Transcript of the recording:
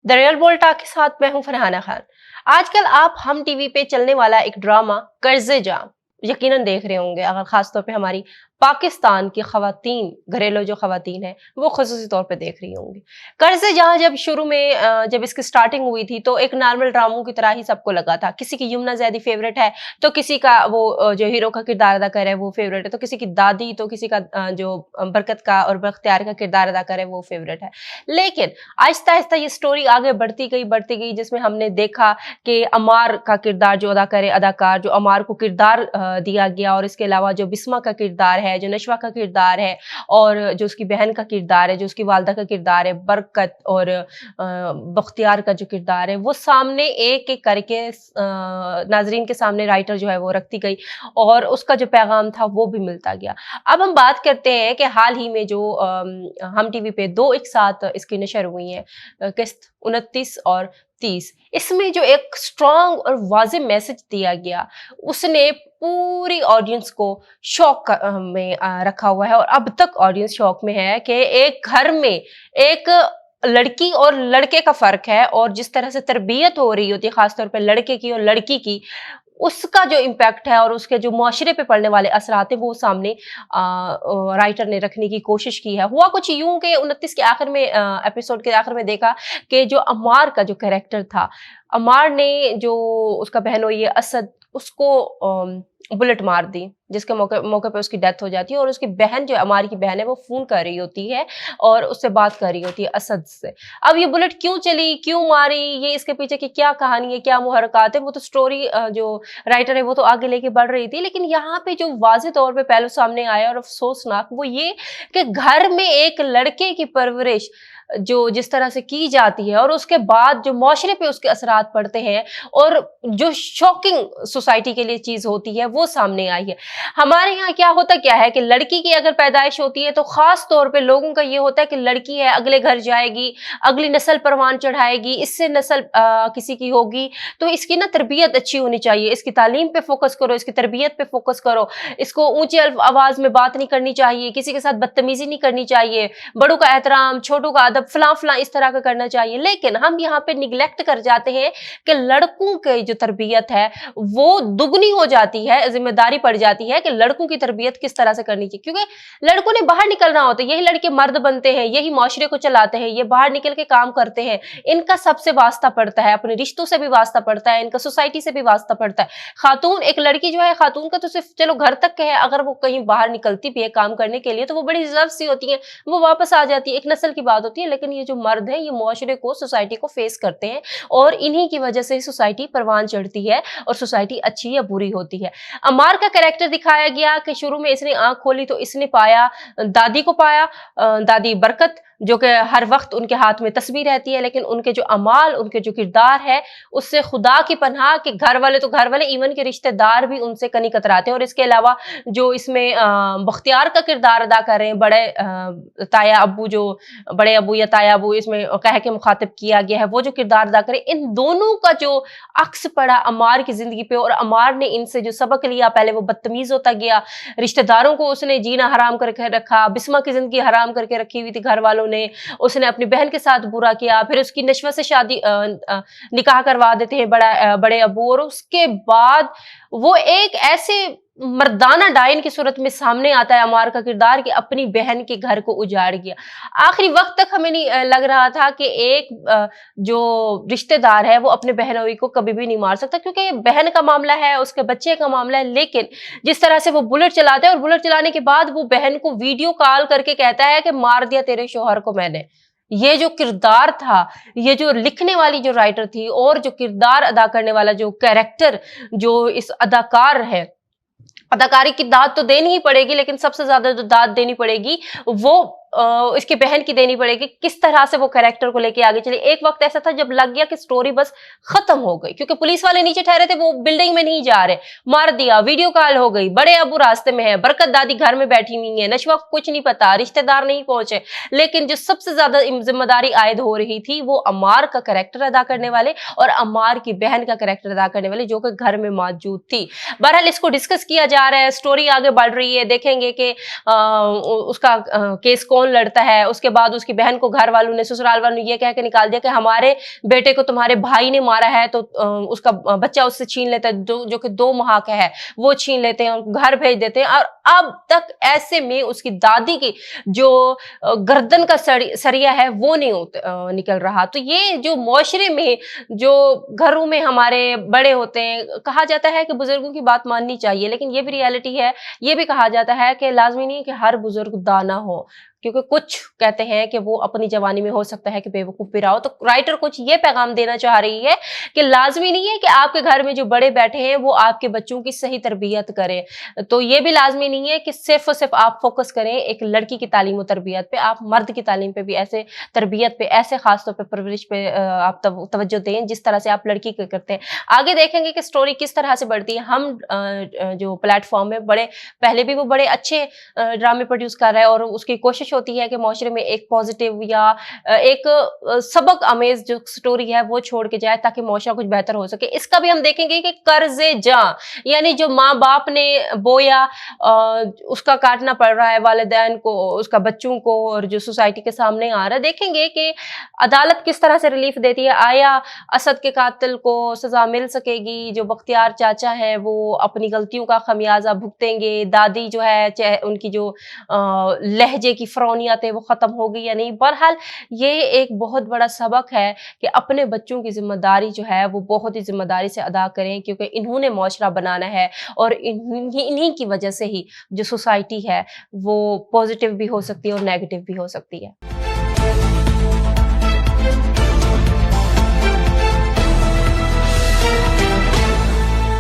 The real world talk के साथ मैं हूं फरहाना खान। आजकल आप हम टीवी पे चलने वाला एक ड्रामा कर्ज़े जाम यकीनन देख रहे होंगे, अगर खास तौर पे हमारी पाकिस्तान की खवातीन, घरेलू जो खवातीन हैं वो खुसूसी तौर पे देख रही होंगी। कर्ज़े जहां जब शुरू में जब इसकी स्टार्टिंग हुई थी तो एक नॉर्मल ड्रामों की तरह ही सबको लगा था। किसी की यमुना ज़ैदी फेवरेट है तो किसी का वो जो हीरो का किरदार अदा कर रहा है वो फेवरेट है, तो किसी की दादी, तो किसी का जो बरकत का और बख्तियार का किरदार अदा कर रहा है वो फेवरेट है। लेकिन आहिस्ता-आहिस्ता ये स्टोरी आगे बढ़ती गई जिसमें हमने देखा कि अमार का किरदार जो अदा करे अदाकार जो अमार को किरदार दिया गया, और इसके अलावा जो बिस्मा का किरदार है, जो नशवा का किरदार है, और जो उसकी बहन का किरदार है, जो उसकी वालदा का किरदार है, बरकत और बख्तियार का जो किरदार है, वो सामने एक-एक करके नाज़रीन के सामने राइटर जो है वो रखती गई और उसका जो पैगाम था वो भी मिलता गया। अब हम बात करते हैं कि हाल ही में जो हम टीवी पे 2 एक साथ इसकी नशर हुई हैं, किस्त 29 और 30, इसमें जो एक स्ट्रॉन्ग और वाज़ेह मैसेज दिया गया, उसने पूरी ऑडियंस को शॉक में रखा हुआ है, और अब तक ऑडियंस शॉक में है कि एक घर में एक लड़की और लड़के का फ़र्क है, और जिस तरह से तरबियत हो रही होती है, ख़ास तौर पे लड़के की और लड़की की, उसका जो इम्पैक्ट है और उसके जो मुआशरे पे पड़ने वाले असरात हैं वो सामने राइटर ने रखने की कोशिश की है। हुआ कुछ यूं कि 29 के आखिर में, एपिसोड के आखिर में देखा कि जो अम्मार का जो कैरेक्टर था, अम्मार ने जो उसका बहनोई है असद, उसको बुलेट मार दी, जिसके मौके मौके पे उसकी डेथ हो जाती है, और उसकी बहन जो अम्मार की बहन है वो फ़ोन कर रही होती है और उससे बात कर रही होती है असद से। अब ये बुलेट क्यों चली, क्यों मारी, ये इसके पीछे की क्या कहानी है, क्या मुहर्रकात है, वो तो स्टोरी जो राइटर है वो तो आगे लेके बढ़ रही थी, लेकिन यहाँ पे जो वाज़ेह तौर पे पहलू सामने आया और अफ़सोसनाक वो ये कि घर में एक लड़के की परवरिश जो जिस तरह से की जाती है और उसके बाद जो मुआशरे पे उसके असरात पड़ते हैं, और जो शॉकिंग सोसाइटी के लिए चीज़ होती है वो सामने आई है। हमारे यहाँ क्या है कि लड़की की अगर पैदाइश होती है तो ख़ास तौर पे लोगों का ये होता है कि लड़की है, अगले घर जाएगी, अगली नस्ल परवान चढ़ाएगी, इससे नस्ल किसी की होगी, तो इसकी ना तरबियत अच्छी होनी चाहिए, इसकी तालीम पे फ़ोकस करो, इसकी तरबियत पे फ़ोकस करो, इसको ऊँची आवाज़ में बात नहीं करनी चाहिए, किसी के साथ बदतमीज़ी नहीं करनी चाहिए, बड़ों का एहतराम, छोटों का अदब, फलां इस तरह का करना चाहिए। लेकिन हम यहाँ पे निगलेक्ट कर जाते हैं कि लड़कों की जो तरबियत है वो दुगनी हो जाती है, जिम्मेदारी पड़ जाती है कि लड़कों की तरबियत किस तरह से करनी चाहिए, क्योंकि लड़कों ने बाहर निकलना होता है, यही लड़के मर्द बनते हैं, यही माशरे को चलाते हैं, ये बाहर निकल के काम करते हैं, इनका सबसे वास्ता पड़ता है, अपने रिश्तों से भी वास्ता पड़ता है, इनका सोसाइटी से भी वास्ता पड़ता है। खातून, एक लड़की जो है, खातून का तो सिर्फ चलो घर तक है, अगर वो कहीं बाहर निकलती भी है काम करने के लिए तो वो बड़ी रिजर्व सी होती है, वो वापस आ जाती है, एक नस्ल की बात होती है। लेकिन ये जो मर्द है ये मुआशरे को, सोसाइटी को फेस करते हैं, और इन्हीं की वजह से सोसाइटी परवान चढ़ती है और सोसाइटी अच्छी या बुरी होती है। अमार का कैरेक्टर दिखाया गया कि शुरू में इसने आंख खोली तो इसने पाया, दादी को पाया, दादी बरकत, जो कि हर वक्त उनके हाथ में तस्वीर रहती है, लेकिन उनके जो अमाल, उनके जो किरदार है, उससे खुदा की पनाह कि घर वाले तो घर वाले, इवन के रिश्तेदार भी उनसे कनी कतराते हैं। और इसके अलावा जो इसमें बख्तियार का किरदार अदा कर रहे हैं, ताया अब्बू, जो बड़े अब्बू या ताया अब्बू इसमें कह के मुखातिब किया गया है, वो जो किरदार अदा करे, इन दोनों का जो अक्स पड़ा अमार की जिंदगी पे, और अमार ने इनसे जो सबक लिया, पहले वो बदतमीज होता गया, रिश्तेदारों को उसने जीना हराम करके रखा, बिस्मा की जिंदगी हराम करके रखी हुई थी घर वालों ने, उसने अपनी बहन के साथ बुरा किया, फिर उसकी नशवा से शादी निकाह करवा देते हैं बड़े अब्बू, और उसके बाद वो एक ऐसे मर्दाना डायन की सूरत में सामने आता है अमार का किरदार कि अपनी बहन के घर को उजाड़ गया। आखिरी वक्त तक हमें नहीं लग रहा था कि एक जो रिश्तेदार है वो अपने बहनोई को कभी भी नहीं मार सकता, क्योंकि ये बहन का मामला है, उसके बच्चे का मामला है। लेकिन जिस तरह से वो बुलेट चलाता है, और बुलेट चलाने के बाद वो बहन को वीडियो कॉल करके कहता है कि मार दिया तेरे शौहर को मैंने, ये जो किरदार था, ये जो लिखने वाली जो राइटर थी, और जो किरदार अदा करने वाला जो कैरेक्टर, जो इस अदाकार है, अदाकारी की दाद तो देनी ही पड़ेगी, लेकिन सबसे ज्यादा जो दाद देनी पड़ेगी वो इसकी बहन की देनी पड़ेगी। किस तरह से वो कैरेक्टर को लेके आगे चले। एक वक्त ऐसा था जब लग गया कि स्टोरी बस खत्म हो गई, क्योंकि पुलिस वाले नीचे ठहरे थे, वो बिल्डिंग में नहीं जा रहे, मार दिया, वीडियो कॉल हो गई, बड़े अबू रास्ते में है, बरकत दादी घर में बैठी हुई है, नशवा को कुछ नहीं पता, रिश्तेदार नहीं पहुंचे। लेकिन जो सबसे ज्यादा जिम्मेदारी आयद हो रही थी वो अम्मार का कैरेक्टर अदा करने वाले और अम्मार की बहन का कैरेक्टर अदा करने वाले, जो कि घर में मौजूद थी। बहरहाल इसको डिस्कस किया जा रहा है, स्टोरी आगे बढ़ रही है, देखेंगे कि उसका केस कौन फोन लड़ता है, उसके बाद उसकी बहन को घर वालों ने, ससुराल वालों ने ये कह के निकाल दिया कि हमारे बेटे को तुम्हारे भाई ने मारा है, तो उसका बच्चा उससे छीन लेता है, जो कि 2 माह का है, वो छीन लेते हैं और घर भेज देते हैं। और अब तक ऐसे में उसकी दादी की जो गर्दन का सरिया है वो नहीं निकल रहा। तो ये जो मुआशरे में, जो घरों में हमारे बड़े होते हैं, कहा जाता है कि बुजुर्गों की बात माननी चाहिए, लेकिन ये भी रियलिटी है। ये भी कहा जाता है कि लाजमी नहीं है कि हर बुजुर्ग दाना हो, क्योंकि कुछ कहते हैं कि वो अपनी जवानी में हो सकता है कि बेवकूफ भी रहा हो। तो राइटर कुछ ये पैगाम देना चाह रही है कि लाजमी नहीं है कि आपके घर में जो बड़े बैठे हैं वो आपके बच्चों की सही तरबियत करें। तो ये भी लाजमी नहीं है कि सिर्फ और सिर्फ आप फोकस करें एक लड़की की तालीम और तरबियत पे, आप मर्द की तालीम पे भी ऐसे, तरबियत पे ऐसे, खासतौर पे परवरिश पे आप तवज्जो दें जिस तरह से आप लड़की के करते हैं। आगे देखेंगे कि स्टोरी किस तरह से बढ़ती है। हम जो प्लेटफॉर्म है, बड़े पहले भी वो बड़े अच्छे ड्रामे प्रोड्यूस कर रहा है और उसकी कोशिश होती है कि माशरे में एक पॉजिटिव या एक सबक आमेज जो स्टोरी है वो छोड़ के जाए, ताकि माशरा कुछ बेहतर हो सके। इसका भी हम देखेंगे कि कर्जे जा, यानी जो माँ बाप ने बोया उसका काटना पड़ रहा है वालिदैन को, उसका बच्चों को, और जो सोसाइटी के सामने आ रहा है। देखेंगे कि अदालत किस तरह से रिलीफ देती है। आया असद के कातिल को सजा मिल सकेगी, जो बख्तियार चाचा है वो अपनी गलतियों का खमियाजा भुगतेंगे, दादी जो है उनकी जो लहजे की फरौनियत है वो खत्म होगी या नहीं। बहरहाल ये एक बहुत बड़ा सबक है कि अपने बच्चों की जिम्मेदारी जो है वो बहुत ही जिम्मेदारी से अदा करें, क्योंकि इन्होंने मुआशरा बनाना है और इन्हीं की वजह से ही जो सोसाइटी है वो पॉजिटिव भी हो सकती है और नेगेटिव भी हो सकती है।